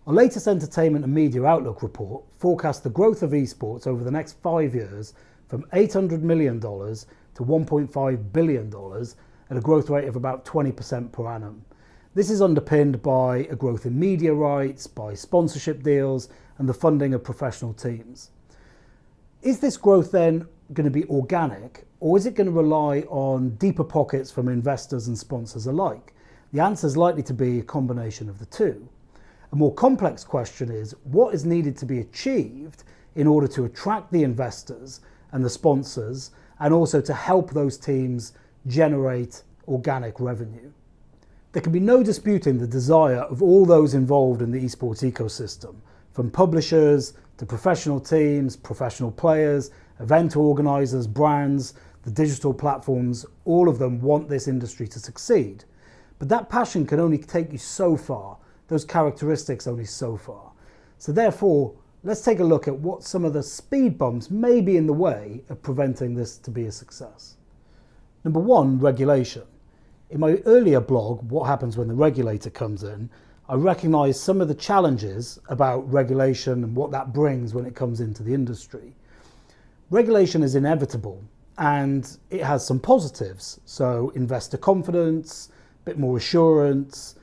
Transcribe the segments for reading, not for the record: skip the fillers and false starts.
Our latest Entertainment and Media Outlook report forecasts the growth of esports over the next 5 years from $800 million to $1.5 billion at a growth rate of about 20% per annum. This is underpinned by a growth in media rights, by sponsorship deals, and the funding of professional teams. Is this growth then going to be organic, or is it going to rely on deeper pockets from investors and sponsors alike? The answer is likely to be a combination of the two. A more complex question is, what is needed to be achieved in order to attract the investors and the sponsors, and also to help those teams generate organic revenue? There can be no disputing the desire of all those involved in the esports ecosystem, from publishers to professional teams, professional players, event organisers, brands, the digital platforms. All of them want this industry to succeed. But that passion can only take you so far, those characteristics only so far. So therefore, let's take a look at what some of the speed bumps may be in the way of preventing this to be a success. Number one, regulation. In my earlier blog, What Happens When the Regulator Comes In, I recognised some of the challenges about regulation and what that brings when it comes into the industry. Regulation is inevitable and it has some positives. So investor confidence, a bit more assurance,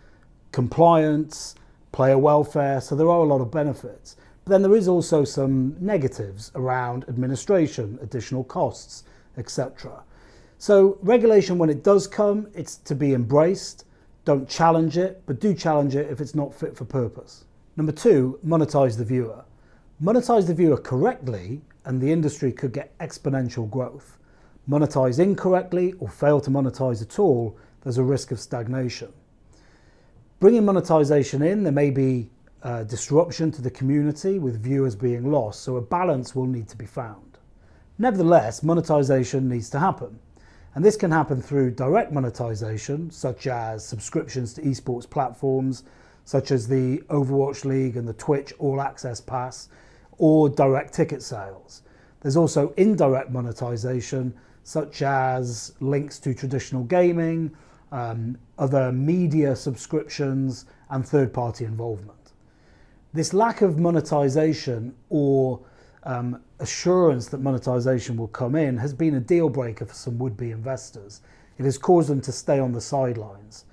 compliance, player welfare. So there are a lot of benefits. But then there is also some negatives around administration, additional costs, etc. So regulation, when it does come, it's to be embraced. Don't challenge it, but do challenge it if it's not fit for purpose. Number two, monetize the viewer. Monetize the viewer correctly and the industry could get exponential growth. Monetize incorrectly or fail to monetize at all, there's a risk of stagnation. Bringing monetization in, there may be disruption to the community with viewers being lost, so a balance will need to be found. Nevertheless, monetization needs to happen. And this can happen through direct monetization, such as subscriptions to esports platforms, such as the Overwatch League and the Twitch All Access Pass, or direct ticket sales. There's also indirect monetization, such as links to traditional gaming, other media subscriptions, and third-party involvement. This lack of monetization or assurance that monetization will come in has been a deal breaker for some would-be investors. It has caused them to stay on the sidelines.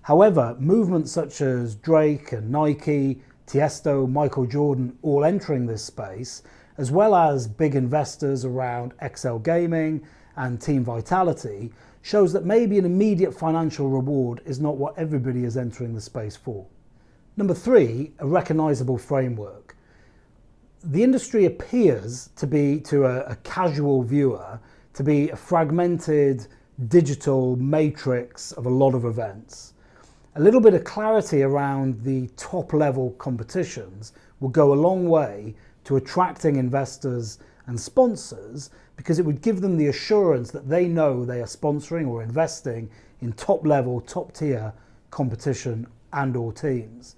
However, movements such as Drake and Nike, Tiesto, Michael Jordan all entering this space, as well as big investors around XL Gaming and Team Vitality, shows that maybe an immediate financial reward is not what everybody is entering the space for. Number three, a recognizable framework. The industry appears to be, to a casual viewer, to be a fragmented digital matrix of a lot of events. A little bit of clarity around the top level competitions will go a long way to attracting investors and sponsors, because it would give them the assurance that they know they are sponsoring or investing in top level, top tier competition and or teams.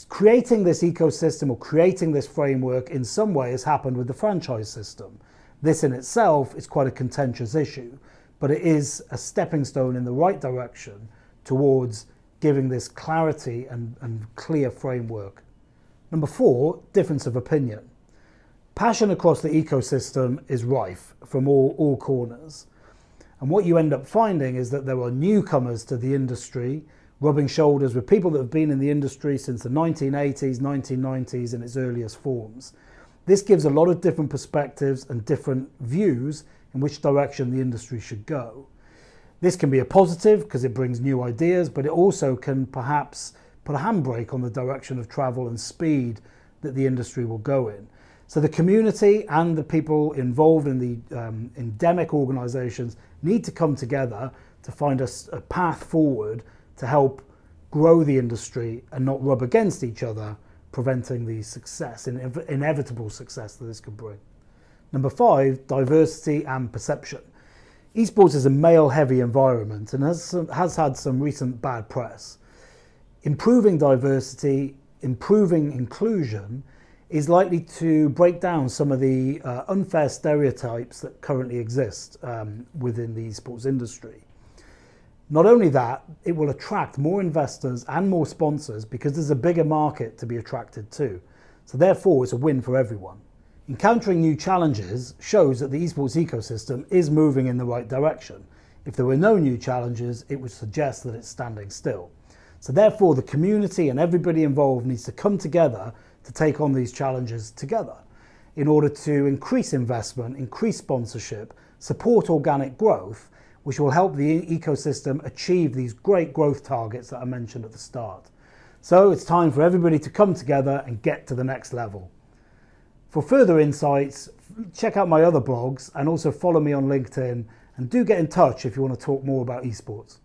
Creating this ecosystem or creating this framework in some way has happened with the franchise system. This in itself is quite a contentious issue, but it is a stepping stone in the right direction towards giving this clarity and clear framework. Number four, difference of opinion. Passion across the ecosystem is rife from all corners. And what you end up finding is that there are newcomers to the industry rubbing shoulders with people that have been in the industry since the 1980s, 1990s in its earliest forms. This gives a lot of different perspectives and different views in which direction the industry should go. This can be a positive because it brings new ideas, but it also can perhaps put a handbrake on the direction of travel and speed that the industry will go in. So the community and the people involved in the endemic organisations need to come together to find a path forward to help grow the industry and not rub against each other, preventing the success, inevitable success that this could bring. Number five, diversity and perception. Esports is a male-heavy environment and has had some recent bad press. Improving diversity, improving inclusion is likely to break down some of the unfair stereotypes that currently exist within the esports industry. Not only that, it will attract more investors and more sponsors because there's a bigger market to be attracted to. So therefore, it's a win for everyone. Encountering new challenges shows that the esports ecosystem is moving in the right direction. If there were no new challenges, it would suggest that it's standing still. So therefore, the community and everybody involved needs to come together to take on these challenges together in order to increase investment, increase sponsorship, support organic growth, which will help the ecosystem achieve these great growth targets that I mentioned at the start. So it's time for everybody to come together and get to the next level. For further insights, check out my other blogs and also follow me on LinkedIn, and do get in touch if you want to talk more about esports.